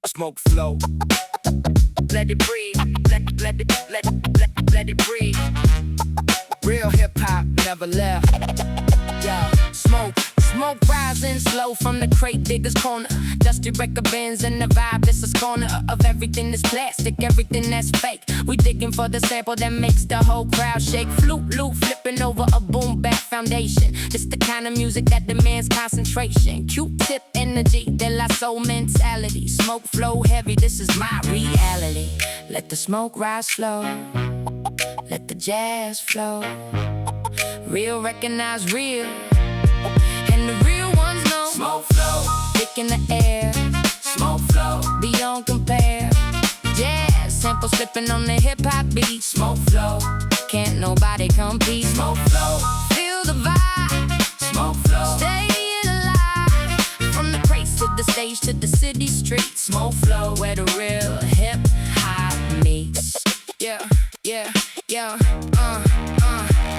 smoke flow. Let it breathe, let it breathe. Real hip hop never left. Yeah, smoke rising slow from the crate digger's corner. Dusty record bins and the vibe, this is corner of everything that's plastic, everything that's fake. We digging for the sample that makes the whole crowd shake. Flute loop flipping over a boom bap foundation. This the kind of music that demands concentration. Q-tip energy, de la soul mentality. Smoke flow heavy, this is my reality. Let the smoke rise slow, let the jazz flow. Real recognize real, and the real ones know. Smoke flow, thick in the air. Smoke flow, beyond compare. Jazz sample slipping on the hip hop beat. Smoke flow, can't nobody compete. Smoke flow, feel the vibe. Smoke flow, staying alive. From the crates to the stage to the city streets. Smoke flow, where the real hip hop meets. Yeah, yeah, yeah,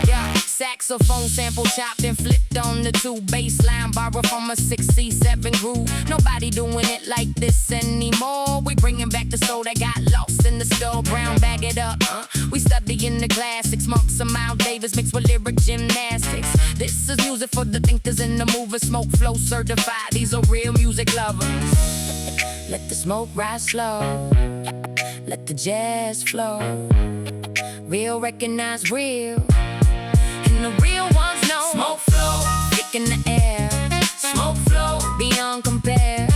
yeah. Saxophone sample chopped and flipped on the two bass line, borrowed from a 6C7 groove. Nobody doing it like this anymore. We bringing back the soul that got lost in the store. Brown bag it up, we studying the classics. Monks and Miles Davis mixed with lyric gymnastics. This is music for the thinkers and the movers. Smoke flow certified, these are real music lovers. Let the smoke rise slow, let the jazz flow. Real recognize real, and the real ones know. Smoke flow, thick in the air. Smoke flow, beyond compare.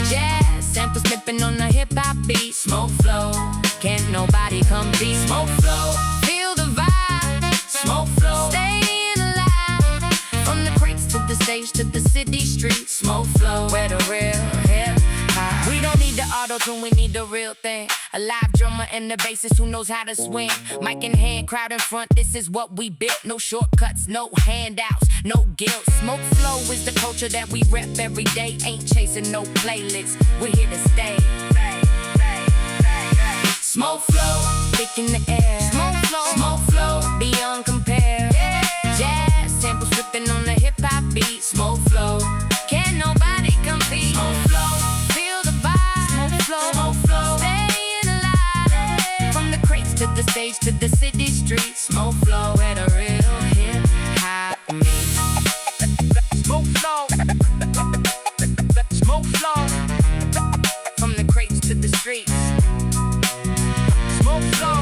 Jazz samples slipping on the hip hop beat. Smoke flow, can't nobody compete. Smoke flow, feel the vibe. Smoke flow, staying alive. From the crates to the stage to the city streets. Smoke flow, where the real hip hop. We don't need the auto-tune, we need the real thing. A live drummer and the bassist who knows how to swing. Mic in hand, crowd in front, this is what we built. No shortcuts, no handouts, no guilt. Smoke flow is the culture that we rep every day. Ain't chasing no playlists, we're here to stay. Smoke flow, thick in the air. Smoke flow, beyond compare. Jazz samples flipping on the hip hop beat. Smoke flow, can't nobody compete. Smoke flow, feel the vibe. Smoke flow, staying alive. From the crates to the stage to the city streets. Smoke flow, where the real hip hop meets. Smoke flow, smoke flow. From the crates to the streets. Smoke flow,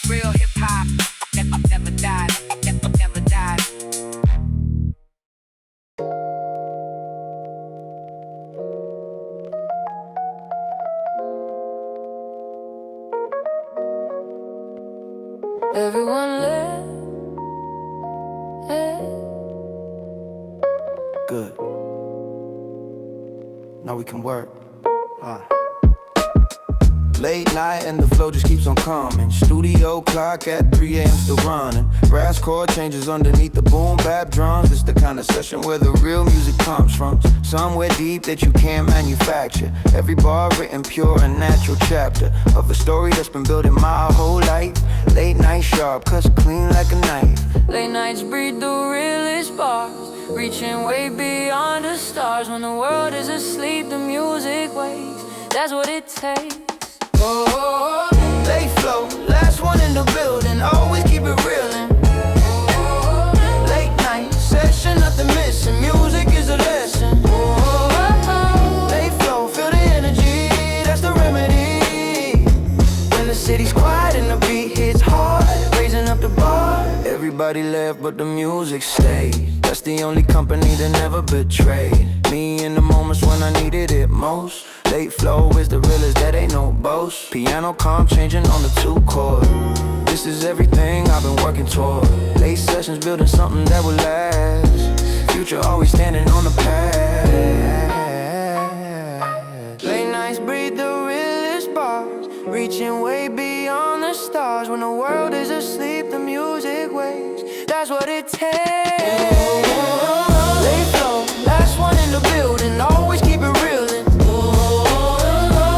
real hip hop, never died, never died. Everyone left. Good. Now we can work. Late night and the flow just keeps on coming. Studio clock at 3 a.m. still running. Brass chord changes underneath the boom bap drums. It's the kind of session where the real music comes from. Somewhere deep that you can't manufacture. Every bar written pure and natural chapter of a story that's been building my whole life. Late night sharp, cuts clean like a knife. Late nights breed the realest bars, reaching way beyond the stars. When the world is asleep, the music wakes. That's what it takes. Oh, late flow, last one in the building, always keep it reelin'. Late night session, nothing missing, music is a lesson. Late flow, feel the energy, that's the remedy. When the city's quiet and the beat hits hard, raising up the bar. Everybody left but the music stayed. That's the only company that never betrayed me in the moments when I needed it most. Late flow is the realest, that ain't no boast. Piano comp changing on the 2-chord. This is everything I've been working toward. Late sessions building something that will last. Future always standing on the path. Late nights breed the realest bars, reaching way beyond the stars. When the world is asleep, the music wakes. That's what it takes. Late flow, last one in the building, always keep it reelin'.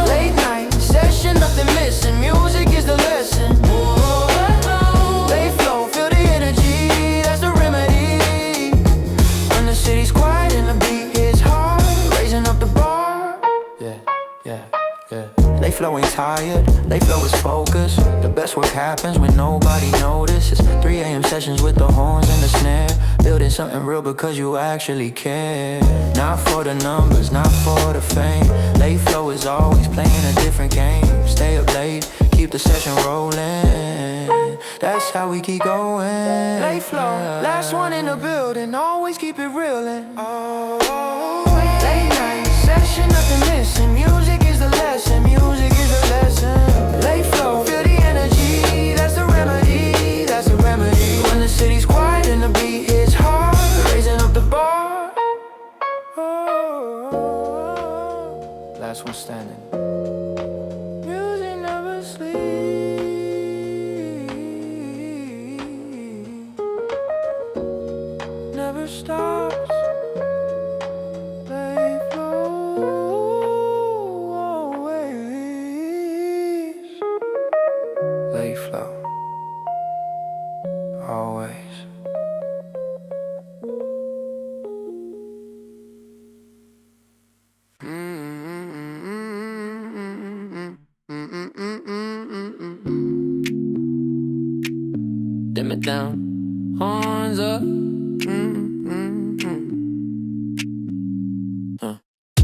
Late night session, nothing missing, music is the lesson. Late flow, feel the energy, that's the remedy. When the city's quiet and the beat hits hard, raising up the bar. Yeah. They flow ain't tired, they flow is focused. The best work happens when nobody notices. 3 a.m. sessions with the horns and the snare. Building something real because you actually care. Not for the numbers, not for the fame. Late flow is always playing a different game. Stay up late, keep the session rolling. That's how we keep going. Late flow, last one in the building. Always keep it reelin'. Late night session, nothing missing. Music is the lesson, music is the lesson. Late flow, feel the energy. That's the remedy, that's the remedy. When the city's quiet and the beat hits hard, raising up the bar. Last one standing. Music never sleeps, never stops. Late flow, always. Late flow, always. Dim it down, horns up.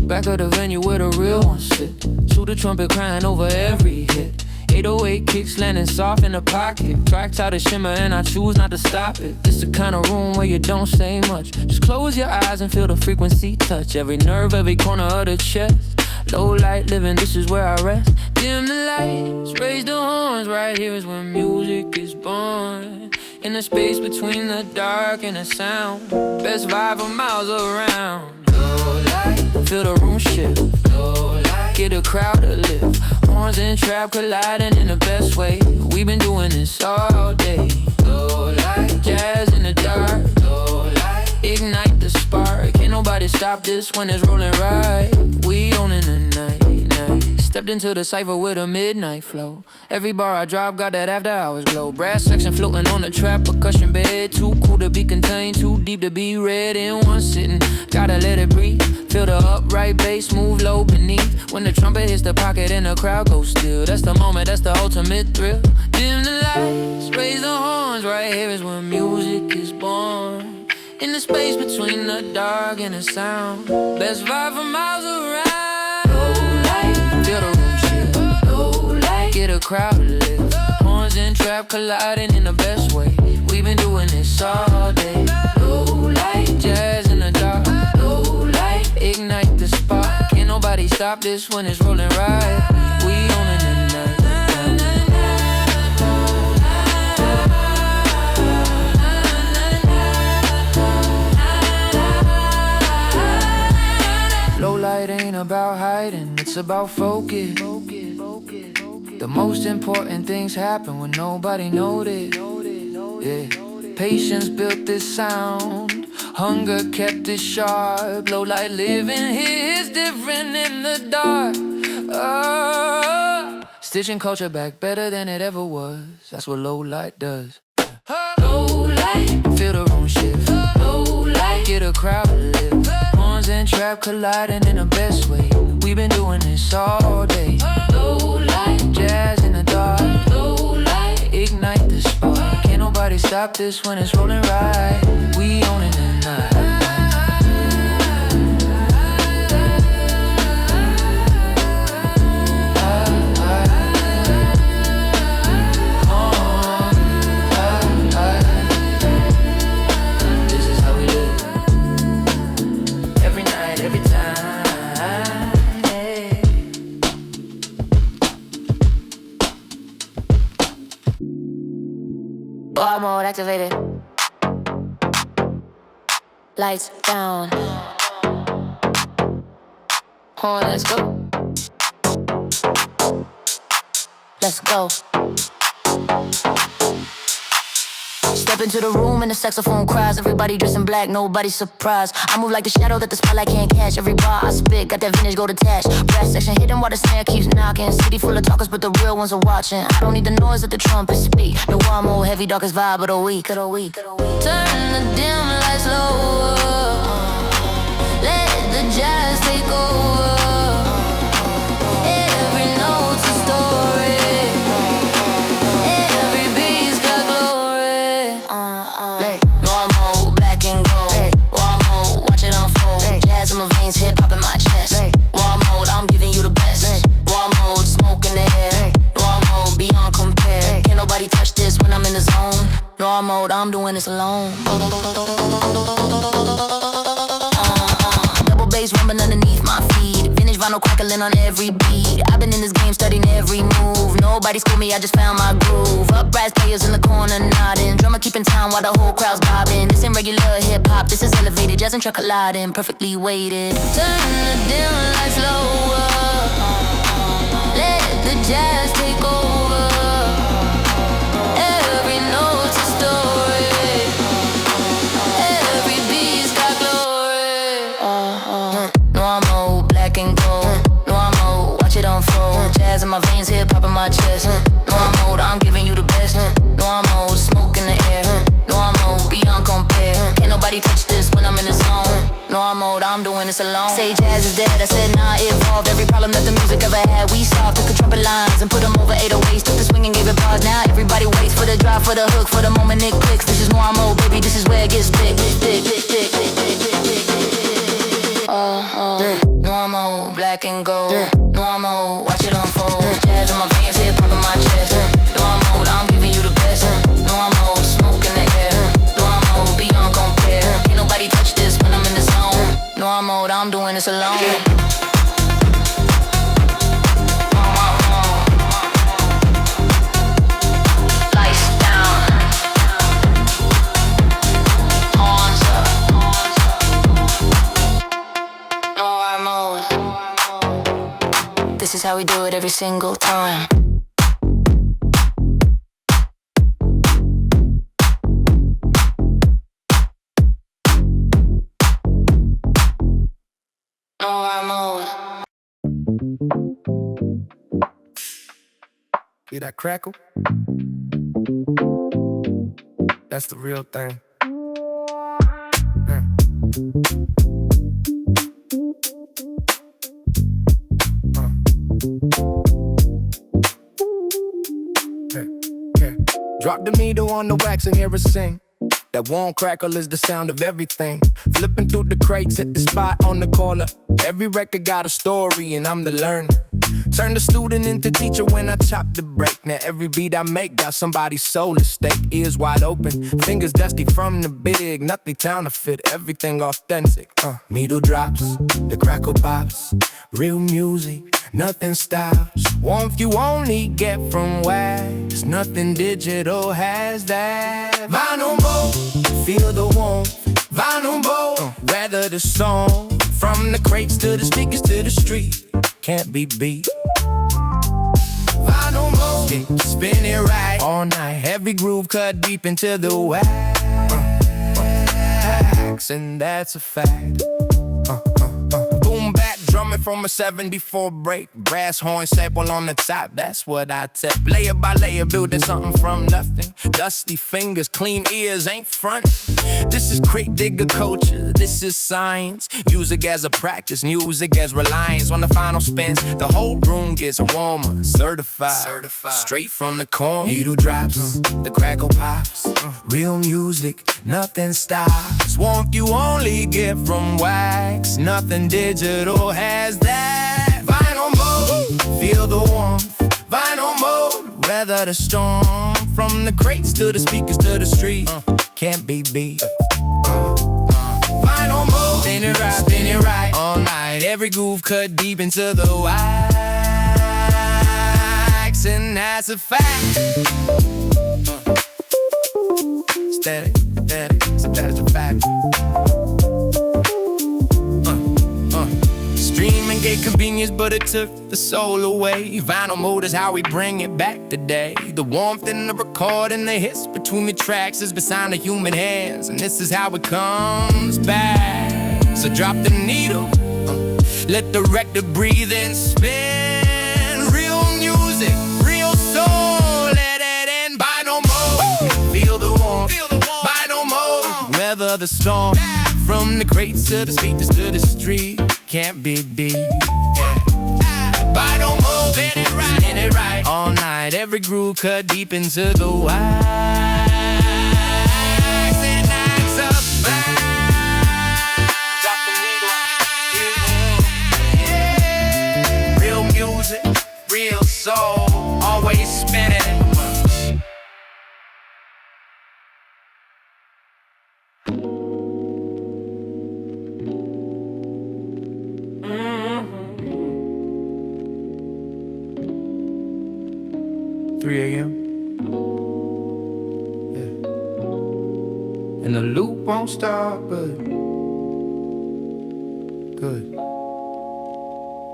Back of the venue where the real ones sit. To the trumpet crying over every hit. 808 kicks landing soft in the pocket. Tracks out of shimmer and I choose not to stop it. It's the kind of room where you don't say much. Just close your eyes and feel the frequency touch. Every nerve, every corner of the chest. Low light living, this is where I rest. Dim the lights, raise the horns. Right here is where music is born. In the space between the dark and the sound. Best vibe for miles around. Low light, feel the room shift. Low light, get a crowd to lift. Horns and trap colliding in the best way. We've been doing this all day. Low light, jazz in the dark. Low light, ignite the spark. Can't nobody stop this when it's rolling right. We owning the night. Stepped into the cypher with a midnight flow. Every bar I drop got that after hours glow. Brass section floating on the trap, percussion bed. Too cool to be contained, too deep to be read in one sitting. Gotta let it breathe. Feel the upright bass move low beneath. When the trumpet hits the pocket and the crowd goes still. That's the moment, that's the ultimate thrill. Dim the lights, raise the horns. Right here is where music is born. In the space between the dark and the sound. Best vibe for miles around. Feel the room shift. Low light, get a crowd to lift. Horns and trap colliding in the best way. We've been doing this all day. Low light, jazz in the dark. Low light, ignite the spark. Can't nobody stop this when it's rolling right. We owning the night. Low light ain't about hiding, it's about focus. The most important things happen when nobody noticed. Yeah. Patience built this sound, hunger kept it sharp. Low light living here is different in the dark. Stitching culture back better than it ever was. That's what low light does. Low light, feel the room shift. Low light, get a crowd to live. Horns and trap colliding in the best way. We've been doing this all day. Low light, jazz in the dark. Low light, ignite the spark. Can't nobody stop this when it's rolling right. We own it tonight. Bar mode activated. Lights down. Horn, let's go. Let's go. Step into the room and the saxophone cries. Everybody dressed in black, nobody surprised. I move like the shadow that the spotlight can't catch. Every bar I spit, got that vintage gold attached. Brass section hidden while the snare keeps knocking. City full of talkers, but the real ones are watching. I don't need the noise that the trumpets speak. No one more heavy, darkest vibe of the week. Turn the dim lights lower. Let the jazz take over. Every note's this alone. Double bass rumbling underneath my feet. Vintage vinyl crackling on every beat. I've been in this game studying every move. Nobody schooled me, I just found my groove. Upright players in the corner nodding. Drummer keeping time while the whole crowd's bobbing. This ain't regular hip-hop, this is elevated. Jazz and truck colliding, perfectly weighted. Turn the dim lights lower. Let the jazz take over. Every note's a story. Every beat's got glory. No, I'm old, black and gold. No, I'm old, watch it unfold. Jazz in my veins, hip hop in my chest. No, I'm old, I'm giving you the best. No, I'm old, smoke in the air. No, I'm old, beyond compare. Can't nobody touch this when I'm in the zone. No, I'm old, I'm doing this alone. Say jazz is dead, I said nah, it evolved. Every problem that the music ever had, we solved. Took the trumpet lines and put them over 808s. Took the swing and gave it bars. Now everybody waits for the drop, for the hook, for the moment it clicks. This is more I'm old, baby, this is where it gets thick. No, I'm old, black and gold. No, I'm old, watch it unfold. Jazz in my veins, hip hop in my chest. No, I'm old, I'm giving you the best. No, I'm old, smoke in the air. No, I'm old, beyond compare. Can't nobody touch this when I'm in the zone. No, I'm old, I'm doing this alone. Lights down. Horns up. No, I'm old. This is how we do it every single time. No, I'm old. Hear that crackle? That's the real thing. Drop the needle on the wax and hear it sing. That warm crackle is the sound of everything. Flipping through the crates, hit the spot on the corner. Every record got a story and I'm the learner. Turn the student into teacher when I chop the break. Now every beat I make got somebody's soul at stake. Ears wide open, fingers dusty from the big. Nothing counterfeit, everything authentic. Needle drops, the crackle pops. Real music, nothing stops. Warmth you only get from wax. Nothing digital has that. Vinyl mode, feel the warmth. Vinyl mode, weather the song. From the crates to the speakers to the street, can't be beat. Vinyl mode, yeah, spin it right all night. Every groove cut deep into the wax, and that's a fact. Boom back, drumming from a 74 break. Brass horn sample on the top, that's what I tap. Layer by layer, building something from nothing. Dusty fingers, clean ears, ain't front. This is crate digger culture, this is science. Music as a practice, music as reliance. On the final spins, the whole room gets warmer. Certified. Straight from the corn. Needle drops, the crackle pops. Real music, nothing stops. Warmth you only get from wax. Nothing digital has that. Vinyl mode, feel the warmth. Vinyl mode, weather the storm. From the crates to the speakers to the street, can't be beat. Vinyl mode, spin it right all night. Every groove cut deep into the wax, and that's a fact. Steady, so that's a fact. Streaming gave convenience, but it took the soul away. Vinyl mode is how we bring it back today. The warmth in the recording, the hits between the tracks is beside the human hands, and this is how it comes back. So drop the needle, let the record breathe and spin. Real music, real soul, let it in. Vinyl mode, feel the warmth. Vinyl mode, weather the storm. From the crates to the speakers to the street, can't be beat. Vinyl mode, spin it right all night. Every groove cut deep into the wax, and that's a fact. Drop the needle. Real music, real soul, always spinning. 3 a.m. Yeah. And the loop won't stop, but good.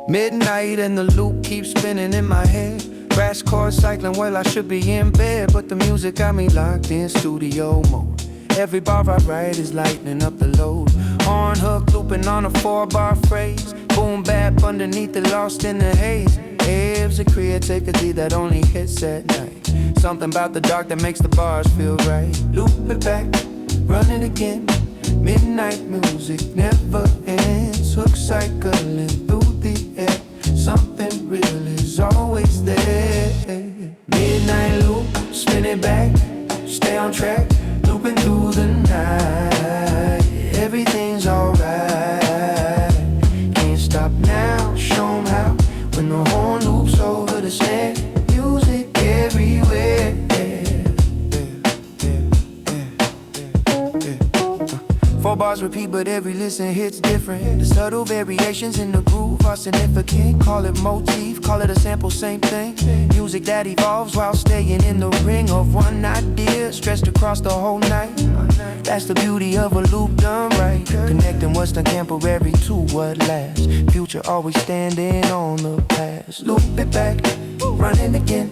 Midnight and the loop keeps spinning in my head. Crash course cycling, well I should be in bed, but the music got me locked in studio mode. Every bar I write is lightening up the load. Horn hook looping on a 4-bar phrase. Boom bap underneath it, lost in the haze. Abe's a creativity that only hits at night. Something about the dark that makes the bars feel right. Loop it back, run it again. Midnight music never ends. Hook cycling through the air. Something real is always there. Midnight loop, spin it back, stay on track. Looping through the night, everything's alright. Can't stop now, show 'em how. When the horn loops over the snare, music everywhere. 4 bars repeat, but every listen hits different. The subtle variations in the groove are significant. Call it motif, call it a sample, same thing. Music that evolves while staying in the ring of one idea, stretched across the whole night. That's the beauty of a loop done right. Connecting what's contemporary to what lasts. Future always standing on the past. Loop it back, run it again.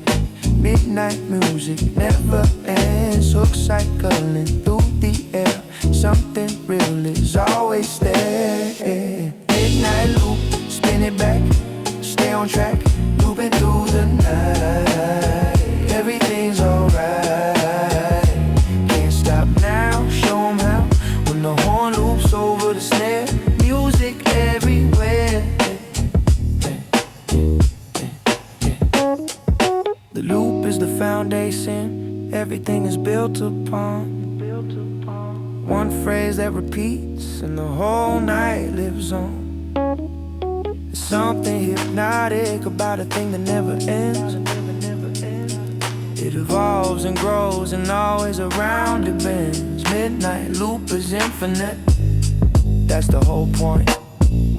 Midnight music never ends. Hook cycling through the air. Something real is always there. Midnight loop, spin it back, stay on track. Looping through the night, everything's alright. Can't stop now, show 'em how. When the horn loops over the snare, music everywhere. The loop is the foundation everything is built upon. One phrase that repeats and the whole night lives on. There's something hypnotic about a thing that never ends. It evolves and grows and always around it bends. Midnight loop is infinite. That's the whole point.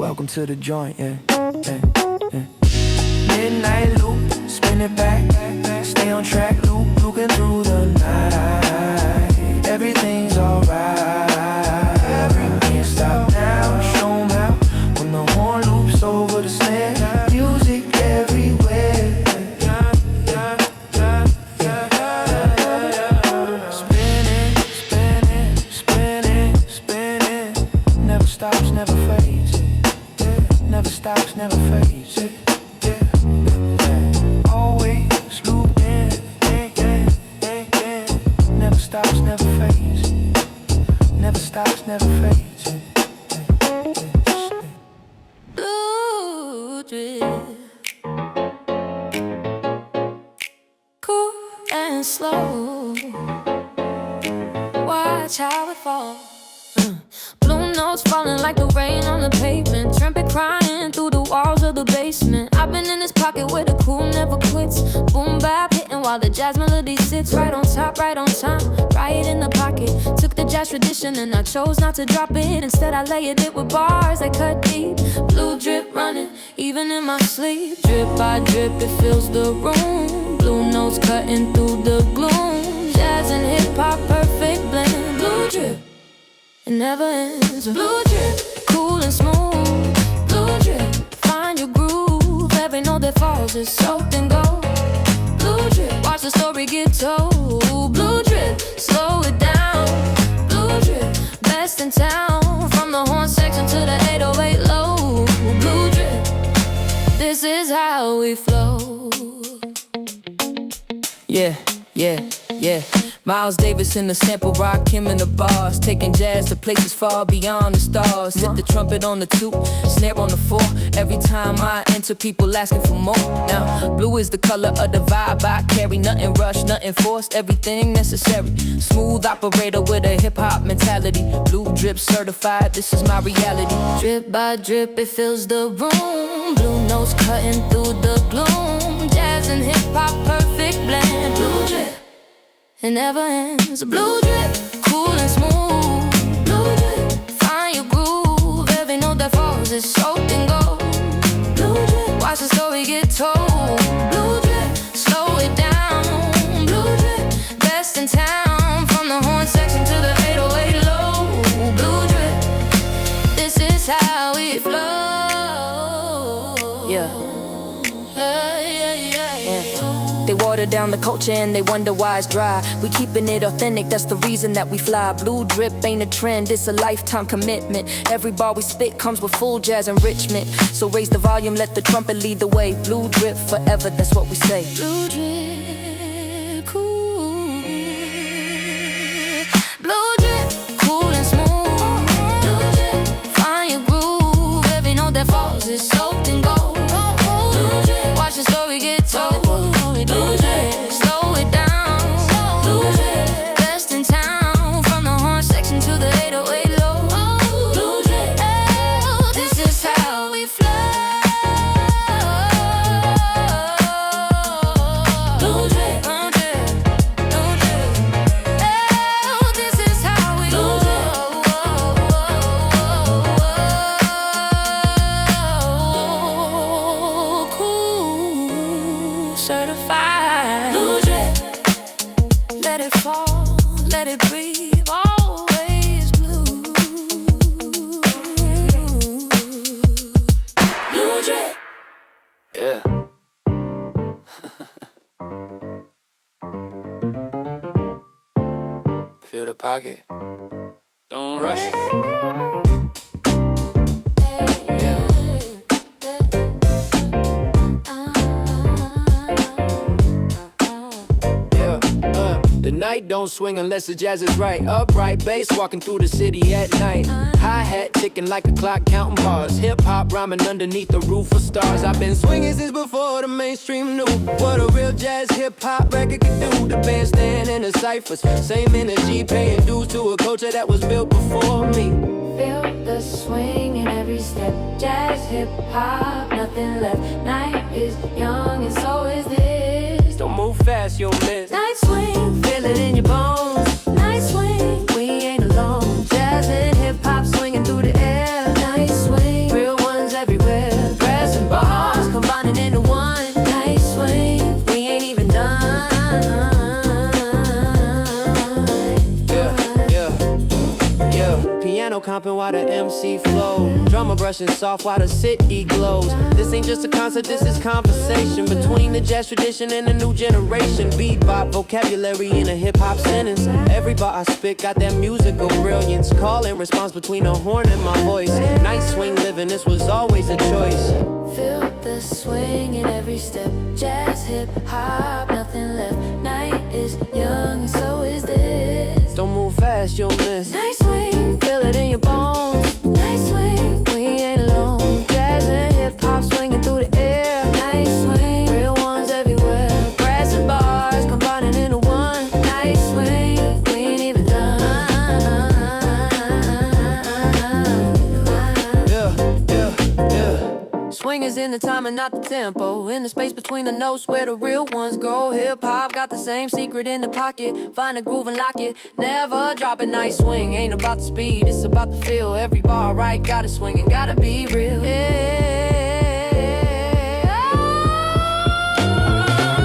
Welcome to the joint, yeah. Midnight loop, spin it back, stay on track, looping through the night. Everything's alright. Can't stop now, show 'em how. When the horn loops over the snare, music everywhere. Spinning, spinning, spinning, spinning. Never stops, never fades. Never stops, never fades. Always looping, never stops, never fades. Never stops, never fades. Blue drip, cool and slow. Watch how it falls. Blue notes falling like the rain on the pavement. Trumpet crying through the walls of the basement. I've been in this pocket where the cool never quits. Boom bap hitting while the jazz melody sits right on top, right on time, right in the pocket. Took the jazz tradition and I chose not to drop it. Instead I layered it with bars that cut deep. Blue drip running even in my sleep. Drip by drip it fills the room. Blue notes cutting through the gloom. Jazz and hip hop perfect blend. Blue drip, it never ends. Blue drip, cool and smooth. Blue drip, find your groove. Every note that falls is soaked in gold. Blue drip, watch the story get told. Blue drip, slow it down. Blue drip, best in town. From the horn section to the 808 low. Blue drip, this is how we flow. Yeah, yeah, yeah. Miles Davis in the sample, rock him in the bars. Taking jazz to places far beyond the stars. Hit the trumpet on the 2, snare on the 4. Every time I enter, people asking for more. Now, blue is the color of the vibe I carry. Nothing rushed, nothing forced, everything necessary. Smooth operator with a hip-hop mentality. Blue drip certified, this is my reality. Drip by drip, it fills the room. Blue notes cutting through the gloom. Jazz and hip-hop, perfect blend. Blue drip, it never ends. Blue drip, cool and smooth. Blue drip, find your groove. Every note that falls is soaked in gold. Blue drip, watch the story get told. Blue drip, slow it down. They water down the culture and they wonder why it's dry. We keeping it authentic, that's the reason that we fly. Blue drip ain't a trend, it's a lifetime commitment. Every bar we spit comes with full jazz enrichment. So raise the volume, let the trumpet lead the way. Blue drip forever, that's what we say. Blue drip, cool. Blue drip, cool and smooth. Blue drip, find your groove. Every note that falls is soaked in gold. Blue drip, watch the story get told. Blue drip, slow it down. Blue drip, best in town. From the horn section to the 808 low. Blue drip, oh, this is how we flow. Blue drip, blue drip, blue drip, oh, this is how we flow. Cool, certified. Blue drip, let it fall, let it breathe, always blue. Blue drip. Yeah. Feel the pocket. Don't rush it. The night don't swing unless the jazz is right. Upright bass walking through the city at night. Hi-hat ticking like a clock counting bars. Hip-hop rhyming underneath the roof of stars. I've been swinging since before the mainstream knew what a real jazz hip-hop record could do. The bandstand and the ciphers, same energy, paying dues to a culture that was built before me. Feel the swing in every step. Jazz, hip-hop, nothing left. Night is young and so is this. Don't move fast, you'll miss. Night swing, feel it in your bones. Night swing, we ain't alone. Jazz and hip-hop swinging through the air. Night swing, real ones everywhere. Brass and bars combining into one. Night swing, we ain't even done. Yeah. Piano comping while the MC flows. Drummer brushing soft while the city glows. This ain't just a concert, this is conversation between the jazz tradition and the new generation. Bebop vocabulary in a hip-hop sentence. Every bar I spit got that musical brilliance. Call and response between a horn and my voice. Night swing living, this was always a choice. Feel the swing in every step. Jazz, hip-hop, nothing left. Night is young and so is this. Don't move fast, you'll miss. Night swing, feel it in your bones. Night swing, we ain't alone. Jazz and hip-hop swinging through the air. Night swing, real ones everywhere. Brass and bars combining into one. Night swing, we ain't even done. Yeah. Swing is in the time and not the tempo. In the space between the notes where the real ones go. Hip-hop got the same secret in the pocket. Find a groove and lock it. Never drop a nice swing. Ain't about the speed, it's about the feel. Every bar right, gotta swing and gotta be real.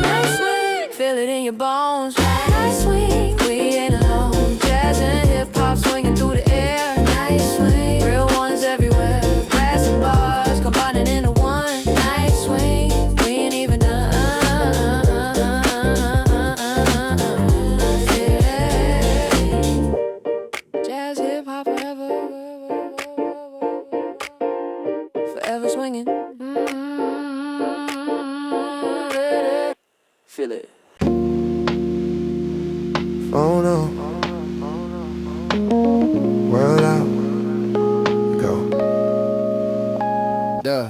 Nice swing, feel it in your bones. Nice swing, we ain't alone. Jazz and hip-hop swinging through the air. Nice swing, real ones everywhere. Brass and bars combining into one. Nice swing, we ain't even done. Jazz, hip-hop forever. Forever swinging. Feel it. Phone on. World out. Go. Duh.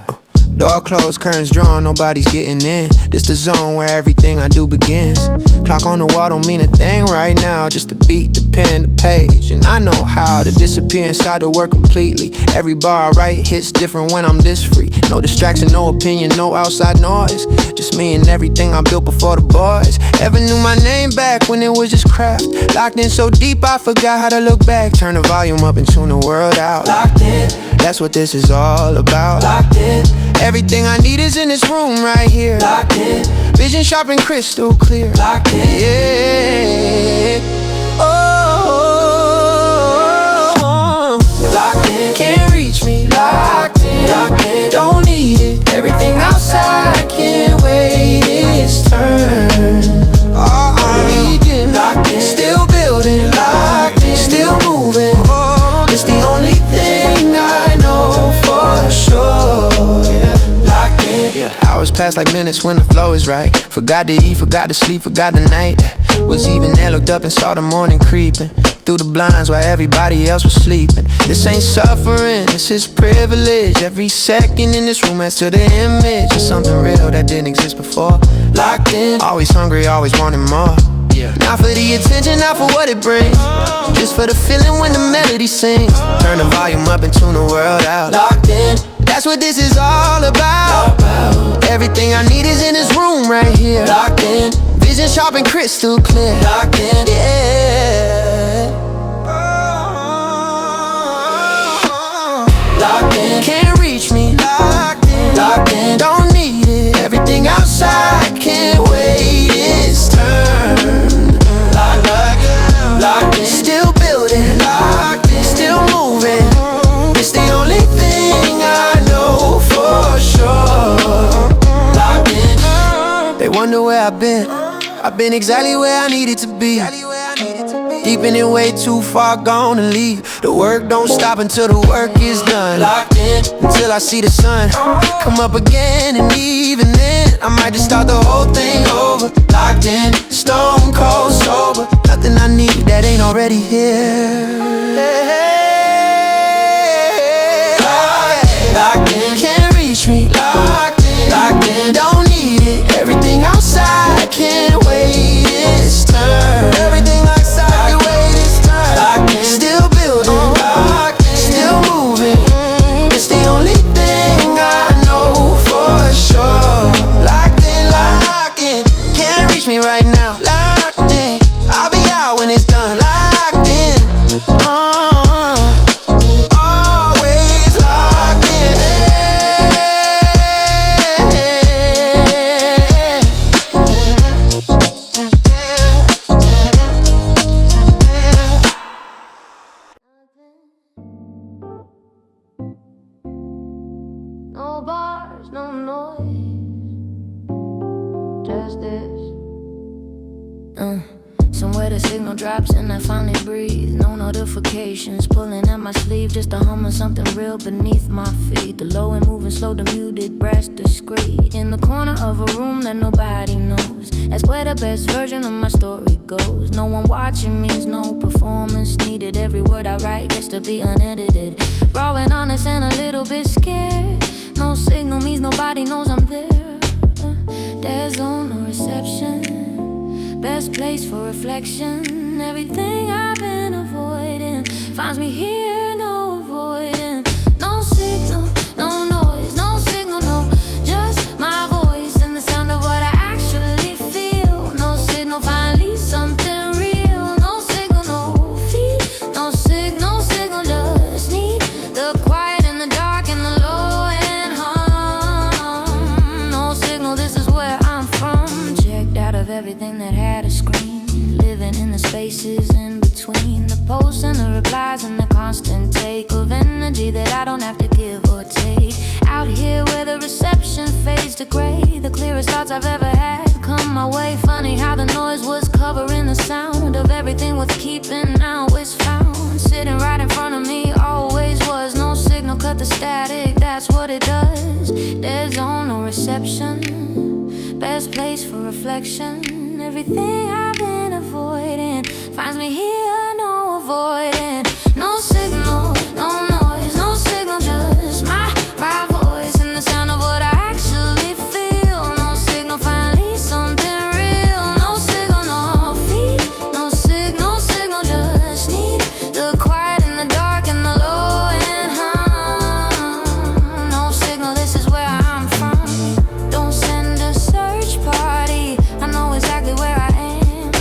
Door closed, curtains drawn, nobody's getting in. This the zone where everything I do begins. Clock on the wall don't mean a thing right now. Just the beat, the pen, the page. And I know how to disappear inside the work completely. Every bar I write hits different when I'm this free. No distraction, no opinion, no outside noise. Just me and everything I built before the boys ever knew my name back when it was just craft. Locked in so deep I forgot how to look back. Turn the volume up and tune the world out. Locked in, that's what this is all about. Locked in, everything I need is in this room right here. Locked in, vision sharp and crystal clear. Locked in, yeah. Oh, locked in, can't reach me. Locked in, don't need it. Everything outside can pass like minutes when the flow is right. Forgot to eat, forgot to sleep, forgot the night. Was even there, looked up and saw the morning creeping through the blinds while everybody else was sleeping. This ain't suffering, this is privilege. Every second in this room adds to the image of something real that didn't exist before. Locked in, always hungry, always wanting more. Not for the attention, not for what it brings, just for the feeling when the melody sings. Turn the volume up and tune the world out. Locked in, that's what this is all about. Everything I need is in this room right here. Locked in, vision sharp and crystal clear. Locked in, yeah. Locked in, can't reach me. Locked in, locked in, don't need it. Everything outside can't wait its turn. Locked in, still building, locked in, still moving. It's the only thing I know for sure. Locked in, they wonder where I've been. I've been exactly where I needed to be. Deep in it, way too far gone to leave. The work don't stop until the work is done. Locked in, until I see the sun come up again. And even then, I might just start the whole thing over. Locked in, stone cold sober. Nothing I need that ain't already here. Locked in, can't reach me. Locked in, don't need it. Everything outside can't wait its turn. Everything outside can wait its turn. Locked in, still building, locked in, still moving. It's the only thing I know for sure. Locked in, can't reach me right now. Locked in, I'll be out when it's done. Locked in, always locked in. No bars, no noise, just this. Somewhere the signal drops and I finally breathe. No notifications pulling at my sleeve, just a hum of something real beneath my feet. The low and moving slow, the muted brass discreet. In the corner of a room that nobody knows, that's where the best version of my story goes. No one watching me, there's no performance needed. Every word I write gets to be unedited, raw and honest and a little bit scared. No signal means nobody knows I'm there. There's no reception, best place for reflection. Everything I've been avoiding finds me here, no avoiding. No signal, no noise, no signal, no, just my voice and the sound of what I actually feel. No signal, finally something real. No signal, no feed, no signal, just need the quiet and the dark and the low and hum. No signal, this is where I'm from. Checked out of everything that had a screen, living in the spaces in between the posts and the replies and the constant take of energy that I don't have to give or take. Out here where the reception fades to gray, the clearest thoughts I've ever had come my way. Funny how the noise was covering the sound of everything worth keeping now is found. Sitting right in front of me, always was. No signal, cut the static, that's what it does. There's no reception, best place for reflection. Everything I've been avoiding finds me here, no avoiding. No signal, no noise, no signal, just my voice and the sound of what I actually feel. No signal, finally something real. No signal, no feed, no signal, just need the quiet and the dark and the low and hum. No signal, this is where I'm from. Don't send a search party, I know exactly where I am.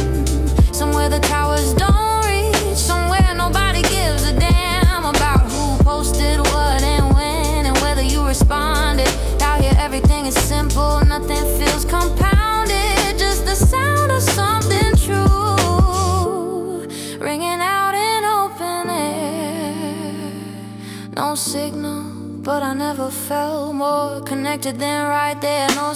Somewhere the towers don't reach, somewhere nobody gives a damn about who posted what and when and whether you responded. Out here everything is simple, nothing feels compounded, just the sound of something true ringing out in open air. No signal, but I never felt more connected than right there. No